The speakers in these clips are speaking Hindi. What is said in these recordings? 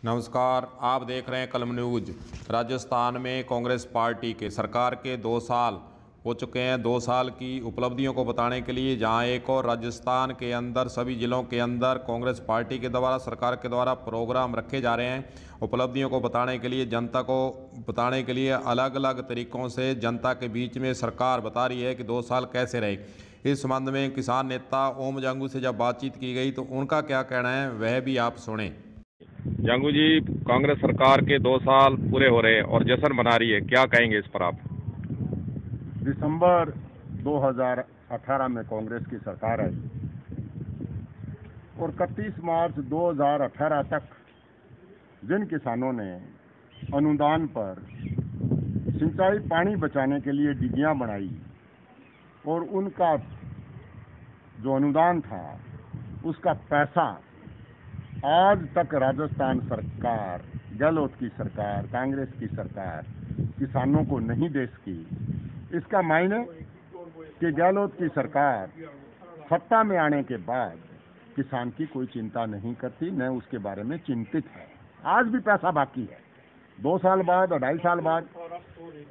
नमस्कार, आप देख रहे हैं कलम न्यूज़। राजस्थान में कांग्रेस पार्टी के सरकार के 2 साल हो चुके हैं। 2 साल की उपलब्धियों को बताने के लिए जहां एक और राजस्थान के अंदर सभी जिलों के अंदर कांग्रेस पार्टी के द्वारा सरकार के द्वारा प्रोग्राम रखे जा रहे हैं। उपलब्धियों को बताने के लिए, जनता को बताने के लिए अलग अलग तरीक़ों से जनता के बीच में सरकार बता रही है कि 2 साल कैसे रहे। इस संबंध में किसान नेता ओम जांगू से जब बातचीत की गई तो उनका क्या कहना है वह भी आप सुने। जांगू जी, कांग्रेस सरकार के 2 साल पूरे हो रहे हैं और जश्न मना रही है, क्या कहेंगे इस पर आप? दिसंबर 2018 में कांग्रेस की सरकार आई और 31 मार्च 2018 तक जिन किसानों ने अनुदान पर सिंचाई पानी बचाने के लिए डिगियां बनाई और उनका जो अनुदान था उसका पैसा आज तक राजस्थान सरकार, गहलोत की सरकार, कांग्रेस की सरकार किसानों को नहीं दे सकी। इसका मायने कि गहलोत की सरकार सत्ता में आने के बाद किसान की कोई चिंता नहीं करती, न उसके बारे में चिंतित है। आज भी पैसा बाकी है। 2 साल बाद और 2.5 साल बाद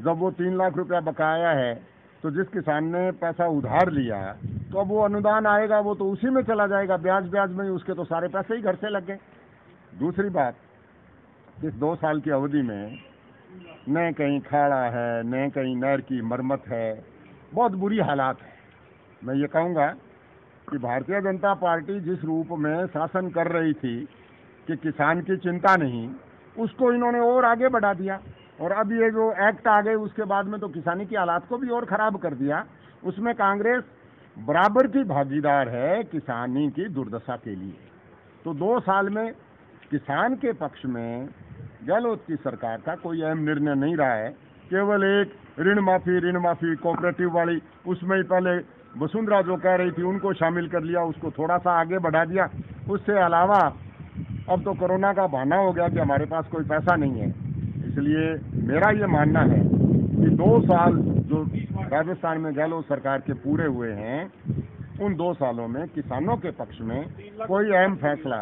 जब वो 3 लाख रुपया बकाया है तो जिस किसान ने पैसा उधार लिया तो अब वो अनुदान आएगा, वो तो उसी में चला जाएगा, ब्याज में ही उसके तो सारे पैसे ही घर से लग गए। दूसरी बात, इस 2 साल की अवधि में न कहीं खाड़ा है, न कहीं नहर की मरम्मत है, बहुत बुरी हालात है। मैं ये कहूँगा कि भारतीय जनता पार्टी जिस रूप में शासन कर रही थी कि किसान की चिंता नहीं, उसको इन्होंने और आगे बढ़ा दिया और अब ये जो एक्ट आ गए उसके बाद में तो किसानी की हालात को भी और ख़राब कर दिया। उसमें कांग्रेस बराबर की भागीदार है किसानी की दुर्दशा के लिए। तो 2 साल में किसान के पक्ष में गहलोत की सरकार का कोई अहम निर्णय नहीं रहा है। केवल एक ऋण माफ़ी कोऑपरेटिव वाली, उसमें ही पहले वसुंधरा जो कह रही थी उनको शामिल कर लिया, उसको थोड़ा सा आगे बढ़ा दिया। उससे अलावा अब तो कोरोना का बहाना हो गया कि हमारे पास कोई पैसा नहीं है। इसलिए मेरा ये मानना है कि 2 साल जो राजस्थान में गहलोत सरकार के पूरे हुए हैं, उन 2 सालों में किसानों के पक्ष में कोई अहम फैसला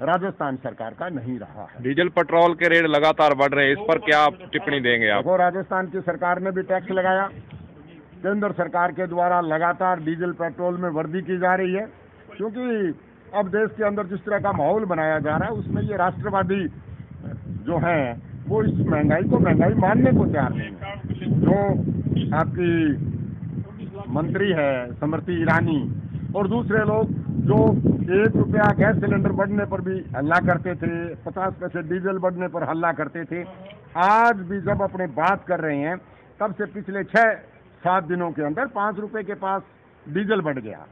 राजस्थान सरकार का नहीं रहा है। डीजल पेट्रोल के रेट लगातार बढ़ रहे हैं, इस पर क्या आप टिप्पणी देंगे आप? देखो, राजस्थान की सरकार ने भी टैक्स लगाया। केंद्र सरकार के द्वारा लगातार डीजल पेट्रोल में वृद्धि की जा रही है, क्योंकि अब देश के अंदर जिस तरह का माहौल बनाया जा रहा है उसमें ये राष्ट्रवादी जो हैं वो इस महंगाई को महंगाई मानने को तैयार नहीं है। जो आपकी मंत्री है स्मृति ईरानी और दूसरे लोग जो 1 रुपया गैस सिलेंडर बढ़ने पर भी हल्ला करते थे, 50 पैसे डीजल बढ़ने पर हल्ला करते थे, आज भी जब अपने बात कर रहे हैं तब से पिछले 6-7 दिनों के अंदर 5 रुपए के पास डीजल बढ़ गया,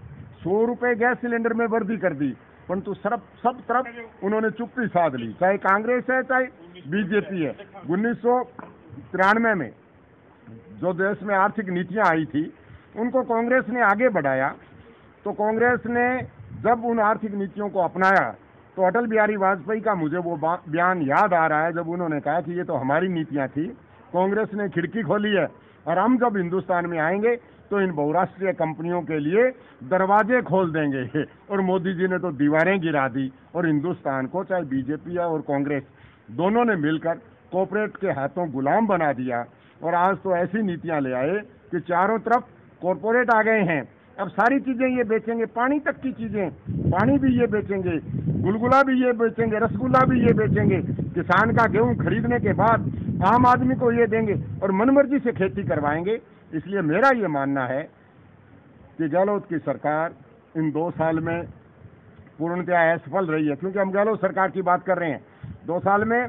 100 रुपए गैस सिलेंडर में वृद्धि कर दी। परंतु सब तरफ उन्होंने चुप्पी साध ली, चाहे कांग्रेस है चाहे बीजेपी है। 1993 में जो देश में आर्थिक नीतियां आई थी उनको कांग्रेस ने आगे बढ़ाया। तो कांग्रेस ने जब उन आर्थिक नीतियों को अपनाया तो अटल बिहारी वाजपेयी का मुझे वो बयान याद आ रहा है जब उन्होंने कहा कि ये तो हमारी नीतियां थी, कांग्रेस ने खिड़की खोली है और हम जब हिंदुस्तान में आएंगे तो इन बहुराष्ट्रीय कंपनियों के लिए दरवाजे खोल देंगे। और मोदी जी ने तो दीवारें गिरा दी और हिंदुस्तान को चाहे बीजेपी और कांग्रेस दोनों ने मिलकर कॉर्पोरेट के हाथों गुलाम बना दिया। और आज तो ऐसी नीतियां ले आए कि चारों तरफ कॉर्पोरेट आ गए हैं। अब सारी चीजें ये बेचेंगे, पानी तक की चीजें, पानी भी ये बेचेंगे, गुलगुला भी ये बेचेंगे, रसगुल्ला भी ये बेचेंगे। किसान का गेहूं खरीदने के बाद आम आदमी को ये देंगे और मनमर्जी से खेती करवाएंगे। इसलिए मेरा ये मानना है कि गहलोत की सरकार इन 2 साल में पूर्णतया असफल रही है, क्योंकि हम गहलोत सरकार की बात कर रहे हैं। 2 साल में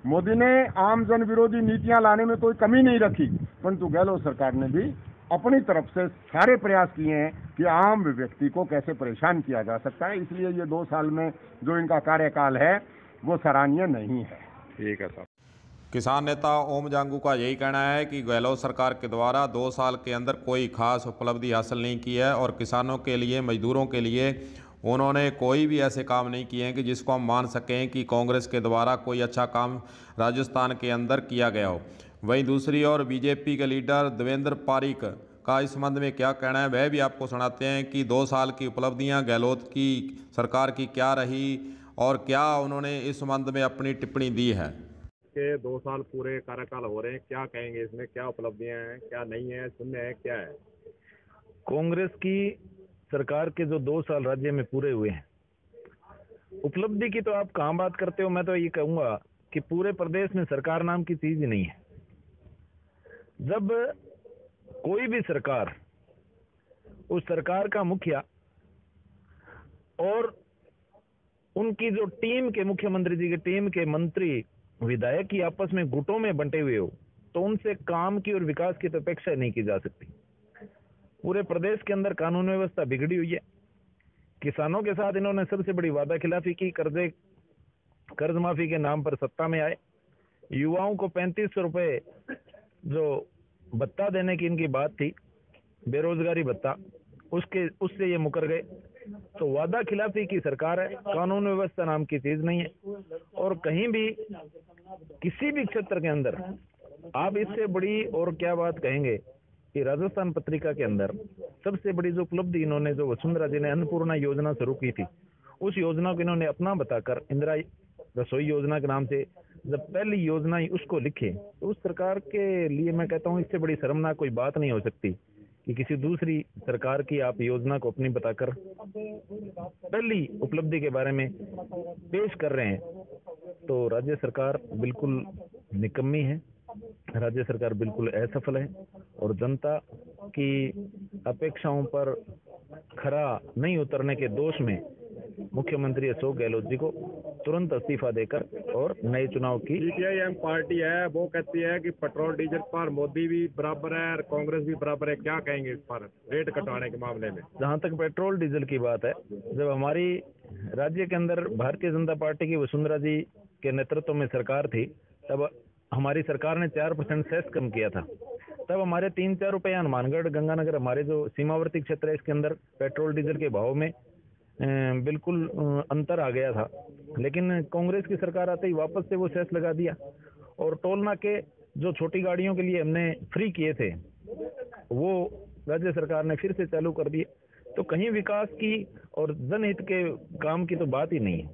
मोदी ने आम जन विरोधी नीतियां लाने में कोई कमी नहीं रखी, परंतु गहलोत सरकार ने भी अपनी तरफ से सारे प्रयास किए हैं कि आम व्यक्ति को कैसे परेशान किया जा सकता है। इसलिए ये 2 साल में जो इनका कार्यकाल है वो सराहनीय नहीं है। ठीक है सर। किसान नेता ओम जांगू का यही कहना है कि गहलोत सरकार के द्वारा 2 साल के अंदर कोई खास उपलब्धि हासिल नहीं की है और किसानों के लिए, मजदूरों के लिए उन्होंने कोई भी ऐसे काम नहीं किए हैं कि जिसको हम मान सकें कि कांग्रेस के द्वारा कोई अच्छा काम राजस्थान के अंदर किया गया हो। वहीं दूसरी ओर बीजेपी के लीडर देवेंद्र पारीक का इस संबंध में क्या कहना है वह भी आपको सुनाते हैं कि 2 साल की उपलब्धियां गहलोत की सरकार की क्या रही और क्या उन्होंने इस संबंध में अपनी टिप्पणी दी है। के 2 साल पूरे कार्यकाल हो रहे हैं, क्या कहेंगे इसमें, क्या उपलब्धियां हैं, क्या नहीं है, शून्य है, क्या है? कांग्रेस की सरकार के जो 2 साल राज्य में पूरे हुए हैं, उपलब्धि की तो आप कहाँ बात करते हो। मैं तो ये कहूंगा कि पूरे प्रदेश में सरकार नाम की चीज ही नहीं है। जब कोई भी सरकार, उस सरकार का मुखिया और उनकी जो टीम के, मुख्यमंत्री जी की टीम के मंत्री विधायक की आपस में गुटों में बंटे हुए हो, तो उनसे काम की और विकास की तो अपेक्षा नहीं की जा सकती। पूरे प्रदेश के अंदर कानून व्यवस्था बिगड़ी हुई है। किसानों के साथ इन्होंने सबसे बड़ी वादा खिलाफी की। कर्ज माफी के नाम पर सत्ता में आए, युवाओं को 3500 रुपए जो भत्ता देने की इनकी बात थी, बेरोजगारी भत्ता, उससे ये मुकर गए। तो वादा खिलाफी की सरकार है, कानून व्यवस्था नाम की चीज नहीं है। और कहीं भी किसी भी क्षेत्र के अंदर आप इससे बड़ी और क्या बात कहेंगे कि राजस्थान पत्रिका के अंदर सबसे बड़ी जो उपलब्धि इन्होंने, जो वसुंधरा जी ने अन्नपूर्णा योजना शुरू की थी, उस योजना को इन्होंने अपना बताकर इंदिरा रसोई योजना के नाम से जब पहली योजना ही उसको लिखे, तो उस सरकार के लिए मैं कहता हूँ इससे बड़ी शर्मनाक कोई बात नहीं हो सकती कि किसी दूसरी सरकार की आप योजना को अपनी बताकर पहली उपलब्धि के बारे में पेश कर रहे हैं। तो राज्य सरकार बिल्कुल निकम्मी है, राज्य सरकार बिल्कुल असफल है और जनता की अपेक्षाओं पर खरा नहीं उतरने के दोष में मुख्यमंत्री अशोक गहलोत जी को तुरंत इस्तीफा देकर और नए चुनाव की। सीपीआईएम पार्टी है, वो कहती है कि पेट्रोल डीजल पर मोदी भी बराबर है और कांग्रेस भी बराबर है, क्या कहेंगे इस पर रेट कटवाने के मामले में? जहां तक पेट्रोल डीजल की बात है, जब हमारी राज्य के अंदर भारतीय जनता पार्टी की वसुंधरा जी के नेतृत्व में सरकार थी, तब हमारी सरकार ने 4% सेस कम किया था। तब हमारे 3-4 रुपए हनुमानगढ़, गंगानगर, हमारे जो सीमावर्ती क्षेत्र है, इसके अंदर पेट्रोल डीजल के भाव में बिल्कुल अंतर आ गया था। लेकिन कांग्रेस की सरकार आते ही वापस से वो सेस लगा दिया और टोल नाके जो छोटी गाड़ियों के लिए हमने फ्री किए थे, वो राज्य सरकार ने फिर से चालू कर दिए। तो कहीं विकास की और जनहित के काम की तो बात ही नहीं है।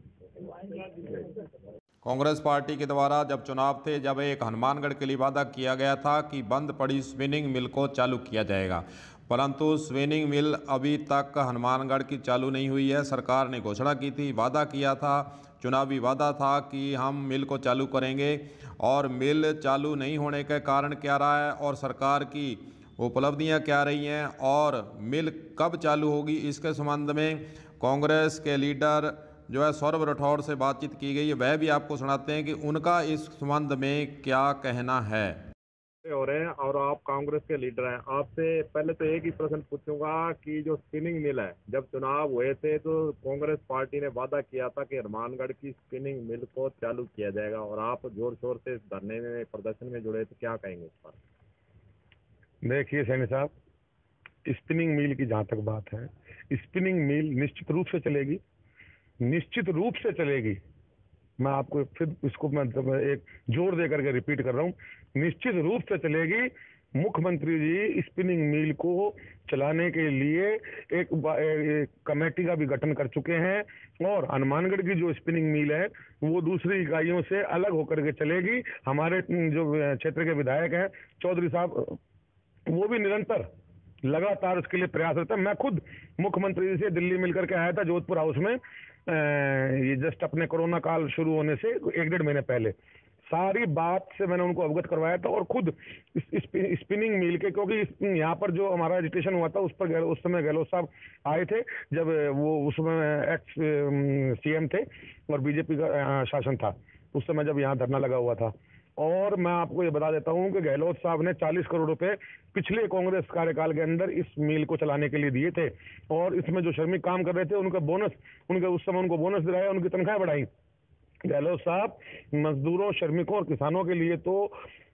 कांग्रेस पार्टी के द्वारा जब चुनाव थे, जब एक हनुमानगढ़ के लिए वादा किया गया था कि बंद पड़ी स्पिनिंग मिल को चालू किया जाएगा, परंतु स्पिनिंग मिल अभी तक हनुमानगढ़ की चालू नहीं हुई है। सरकार ने घोषणा की थी, वादा किया था, चुनावी वादा था कि हम मिल को चालू करेंगे, और मिल चालू नहीं होने के कारण क्या रहा है और सरकार की उपलब्धियां क्या रही हैं और मिल कब चालू होगी, इसके संबंध में कांग्रेस के लीडर जो है सौरभ राठौड़ से बातचीत की गई है। वह भी आपको सुनाते हैं कि उनका इस संबंध में क्या कहना है। हो रहे हैं और आप कांग्रेस के लीडर हैं, आपसे पहले तो एक ही प्रश्न पूछूंगा कि जो स्पिनिंग मिल है, जब चुनाव हुए थे तो कांग्रेस पार्टी ने वादा किया था कि हनुमानगढ़ की स्पिनिंग मिल को चालू किया जाएगा और आप जोर शोर से धरने में, प्रदर्शन में जुड़े, तो क्या कहेंगे इस पर? देखिए सैनी साहब, स्पिनिंग मिल की जहाँ तक बात है, स्पिनिंग मिल निश्चित रूप से चलेगी, निश्चित रूप से चलेगी। मैं आपको फिर इसको मैं एक जोर दे करके रिपीट कर रहा हूँ, निश्चित रूप से चलेगी। मुख्यमंत्री जी स्पिनिंग मिल को चलाने के लिए एक कमेटी का भी गठन कर चुके हैं और हनुमानगढ़ की जो स्पिनिंग मिल है वो दूसरी इकाइयों से अलग होकर के चलेगी। हमारे जो क्षेत्र के विधायक हैं चौधरी साहब, वो भी निरंतर लगातार उसके लिए प्रयासरत है। मैं खुद मुख्यमंत्री जी से दिल्ली मिलकर के आया था जोधपुर हाउस में, ये जस्ट अपने कोरोना काल शुरू होने से 1-1.5 महीने पहले। सारी बात से मैंने उनको अवगत करवाया था और खुद स्पिनिंग मिल के, क्योंकि यहाँ पर जो हमारा एजुटेशन हुआ था उस समय गहलोत साहब आए थे, जब वो उस समय एक्स सीएम थे और बीजेपी का शासन था, उस समय जब यहाँ धरना लगा हुआ था। और मैं आपको ये बता देता हूँ कि गहलोत साहब ने 40 करोड़ रुपए पिछले कांग्रेस कार्यकाल के अंदर इस मिल को चलाने के लिए दिए थे और इसमें जो श्रमिक काम कर रहे थे उनका बोनस, उस समय उनको बोनस दिलाया, उनकी तनख्वाह बढ़ाई। गहलोत साहब मजदूरों, श्रमिकों और किसानों के लिए तो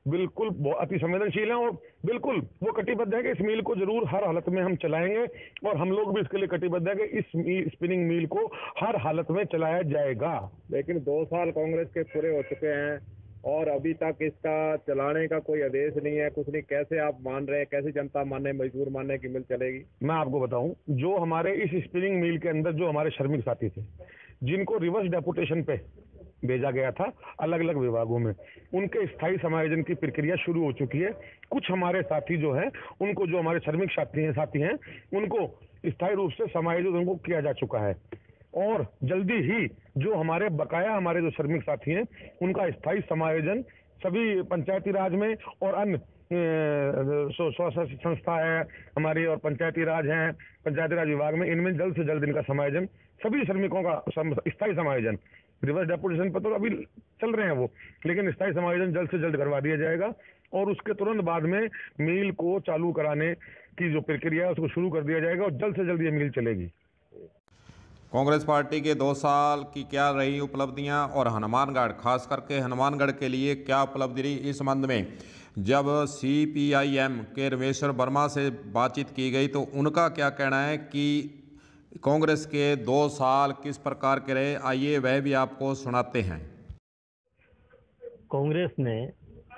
बिल्कुल अति संवेदनशील हैं और बिल्कुल वो कटिबद्ध है कि इस मिल को जरूर हर हालत में हम चलाएंगे और हम लोग भी इसके लिए कटिबद्ध है कि इस स्पिनिंग मिल को हर हालत में चलाया जाएगा। लेकिन 2 साल कांग्रेस के पूरे हो चुके हैं और अभी तक इसका चलाने का कोई आदेश नहीं है, कुछ नहीं। कैसे आप मान रहे हैं, कैसे जनता मानने, मजदूर मानने की मिल चलेगी? मैं आपको बताऊं, जो हमारे इस स्पिनिंग मिल के अंदर जो हमारे श्रमिक साथी थे, जिनको रिवर्स डेपुटेशन पे भेजा गया था अलग अलग विभागों में, उनके स्थायी समायोजन की प्रक्रिया शुरू हो चुकी है। कुछ हमारे साथी जो हैं उनको, जो हमारे श्रमिक साथी हैं उनको स्थायी रूप से समायोजित उनको किया जा चुका है, और जल्दी ही जो हमारे बकाया हमारे जो श्रमिक साथी हैं उनका स्थायी समायोजन सभी पंचायती राज में और अन्य स्वशासित संस्था है हमारी और पंचायती राज हैं, पंचायती राज विभाग में, इनमें जल्द से जल्द इनका समायोजन, सभी श्रमिकों का स्थायी समायोजन, रिवर्स डेपुटेशन पर तो अभी चल रहे हैं वो, लेकिन स्थायी समायोजन जल्द से जल्द करवा दिया जाएगा और उसके तुरंत बाद में मिल को चालू कराने की जो प्रक्रिया है उसको शुरू कर दिया जाएगा और जल्द से जल्द ये मिल चलेगी। कांग्रेस पार्टी के 2 साल की क्या रही उपलब्धियां और हनुमानगढ़, खास करके हनुमानगढ़ के लिए क्या उपलब्धि रही, इस संबंध में जब CPIM के रमेश्वर वर्मा से बातचीत की गई तो उनका क्या कहना है कि कांग्रेस के 2 साल किस प्रकार के रहे, आइए वह भी आपको सुनाते हैं। कांग्रेस में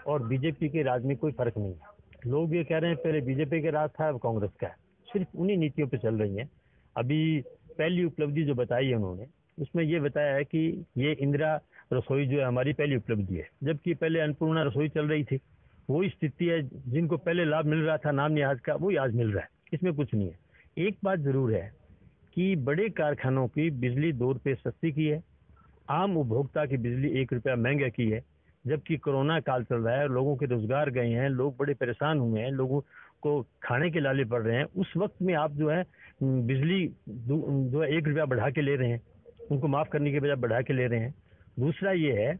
और बीजेपी के राज में कोई फर्क नहीं है। लोग ये कह रहे हैं पहले बीजेपी के राज था, अब कांग्रेस का है, सिर्फ उन्हीं नीतियों पे चल रही हैं। अभी पहली उपलब्धि जो बताई है उन्होंने, उसमें ये बताया है कि ये इंदिरा रसोई जो है हमारी पहली उपलब्धि है, जबकि पहले अन्नपूर्णा रसोई चल रही थी। वही स्थिति है, जिनको पहले लाभ मिल रहा था नाम निहाज का, वही आज मिल रहा है, इसमें कुछ नहीं है। एक बात जरूर है कि बड़े कारखानों की बिजली 2 रुपये सस्ती की है, आम उपभोक्ता की बिजली 1 रुपया महंगा की है, जबकि कोरोना काल चल रहा है, लोगों के रोजगार गए हैं, लोग बड़े परेशान हुए हैं, लोगों को खाने के लाले पड़ रहे हैं। उस वक्त में आप जो है बिजली जो है 1 रुपया बढ़ा के ले रहे हैं, उनको माफ़ करने के बजाय बढ़ा के ले रहे हैं। दूसरा ये है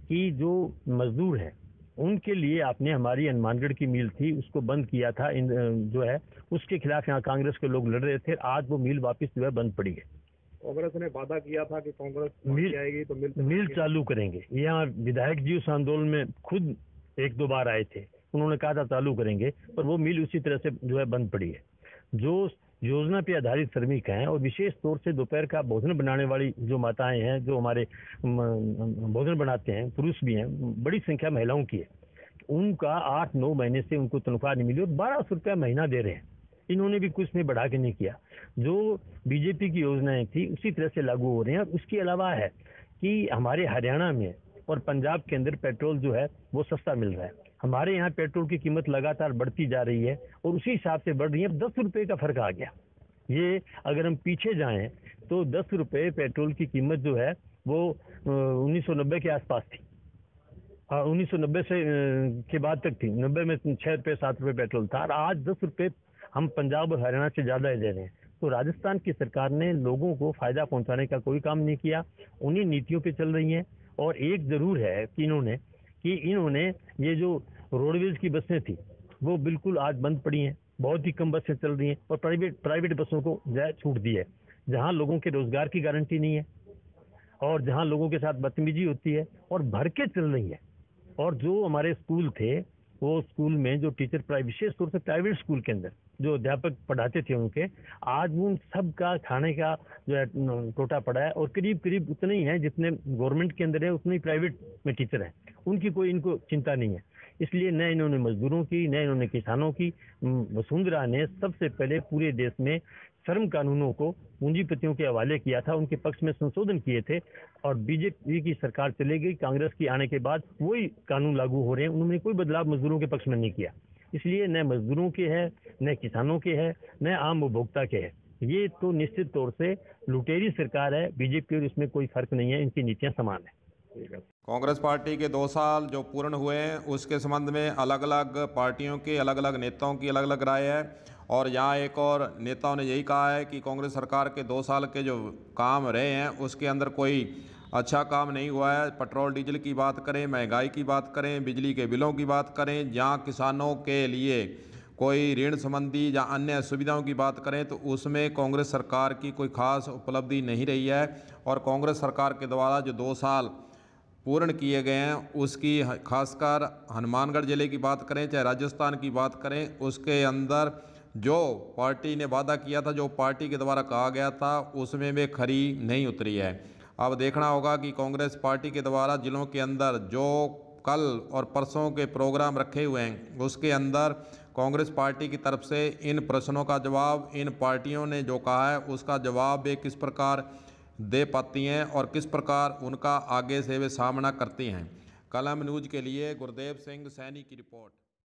कि जो मजदूर हैं उनके लिए आपने हमारी हनुमानगढ़ की मिल थी उसको बंद किया था, जो है उसके खिलाफ यहाँ कांग्रेस के लोग लड़ रहे थे, आज वो मिल वापस जो है बंद पड़ी है। कांग्रेस ने वादा किया था कि कांग्रेस आएगी तो मिल चालू करेंगे। यहाँ विधायक जी उस आंदोलन में खुद 1-2 बार आए थे, उन्होंने कहा था चालू करेंगे, पर वो मिल उसी तरह से जो है बंद पड़ी है। जो योजना पे आधारित श्रमिक हैं और विशेष तौर से दोपहर का भोजन बनाने वाली जो माताएं हैं, जो हमारे भोजन बनाते हैं, पुरुष भी हैं, बड़ी संख्या महिलाओं की है, उनका 8-9 महीने से उनको तनख्वाह नहीं मिली और 1200 रुपया महीना दे रहे हैं। इन्होंने भी कुछ में बढ़ा के नहीं किया। जो बीजेपी की योजनाएं थी उसी तरह से लागू हो रही हैं। उसके अलावा है कि हमारे हरियाणा में और पंजाब के अंदर पेट्रोल जो है वो सस्ता मिल रहा है। हमारे यहाँ पेट्रोल की कीमत लगातार बढ़ती जा रही है और उसी हिसाब से बढ़ रही है। 10 रुपये का फर्क आ गया। ये अगर हम पीछे जाएं तो 10 रुपये पेट्रोल की कीमत जो है वो 1990 के आसपास थी। 1990 से के बाद तक थी। 90 में 6 रुपये 7 रुपये पेट्रोल था और आज 10 रुपये हम पंजाब और हरियाणा से ज़्यादा ही दे रहे हैं। तो राजस्थान की सरकार ने लोगों को फ़ायदा पहुंचाने का कोई काम नहीं किया, उन्हीं नीतियों पे चल रही हैं। और एक ज़रूर है कि इन्होंने ये जो रोडवेज की बसें थी वो बिल्कुल आज बंद पड़ी हैं, बहुत ही कम बसें चल रही हैं और प्राइवेट बसों को छूट दी है, जहाँ लोगों के रोजगार की गारंटी नहीं है और जहाँ लोगों के साथ बदतमीजी होती है और भर के चल रही है। और जो हमारे स्कूल थे वो स्कूल में जो टीचर विशेष तौर से प्राइवेट स्कूल के अंदर जो अध्यापक पढ़ाते थे उनके, आज उन सब का खाने का जो है टोटा पड़ा है और करीब उतने ही हैं जितने गवर्नमेंट के अंदर है उतने ही प्राइवेट में टीचर हैं। उनकी कोई इनको चिंता नहीं है। इसलिए न इन्होंने मजदूरों की न इन्होंने किसानों की। वसुंधरा ने सबसे पहले पूरे देश में श्रम कानूनों को पूंजीपतियों के हवाले किया था, उनके पक्ष में संशोधन किए थे और बीजेपी की सरकार चले गई, कांग्रेस की आने के बाद वही कानून लागू हो रहे हैं। उन्होंने कोई बदलाव मजदूरों के पक्ष में नहीं किया। इसलिए न मजदूरों के है, न किसानों के है, न आम उपभोक्ता के है। ये तो निश्चित तौर से लुटेरी सरकार है बीजेपी और इसमें कोई फर्क नहीं है, इनकी नीतियां समान है। कांग्रेस पार्टी के 2 साल जो पूर्ण हुए हैं उसके संबंध में अलग अलग पार्टियों के अलग अलग नेताओं की अलग अलग राय है और यहाँ एक और नेताओं ने यही कहा है कि कांग्रेस सरकार के 2 साल के जो काम रहे हैं उसके अंदर कोई अच्छा काम नहीं हुआ है। पेट्रोल डीजल की बात करें, महंगाई की बात करें, बिजली के बिलों की बात करें, जहाँ किसानों के लिए कोई ऋण संबंधी या अन्य सुविधाओं की बात करें तो उसमें कांग्रेस सरकार की कोई खास उपलब्धि नहीं रही है। और कांग्रेस सरकार के द्वारा जो 2 साल पूर्ण किए गए हैं उसकी खासकर हनुमानगढ़ ज़िले की बात करें चाहे राजस्थान की बात करें, उसके अंदर जो पार्टी ने वादा किया था, जो पार्टी के द्वारा कहा गया था, उसमें वे खरी नहीं उतरी है। अब देखना होगा कि कांग्रेस पार्टी के द्वारा जिलों के अंदर जो कल और परसों के प्रोग्राम रखे हुए हैं उसके अंदर कांग्रेस पार्टी की तरफ से इन प्रश्नों का जवाब इन पार्टियों ने जो कहा है उसका जवाब वे किस प्रकार दे पाती हैं और किस प्रकार उनका आगे से वे सामना करती हैं। कलम न्यूज़ के लिए गुरदेव सिंह सैनी की रिपोर्ट।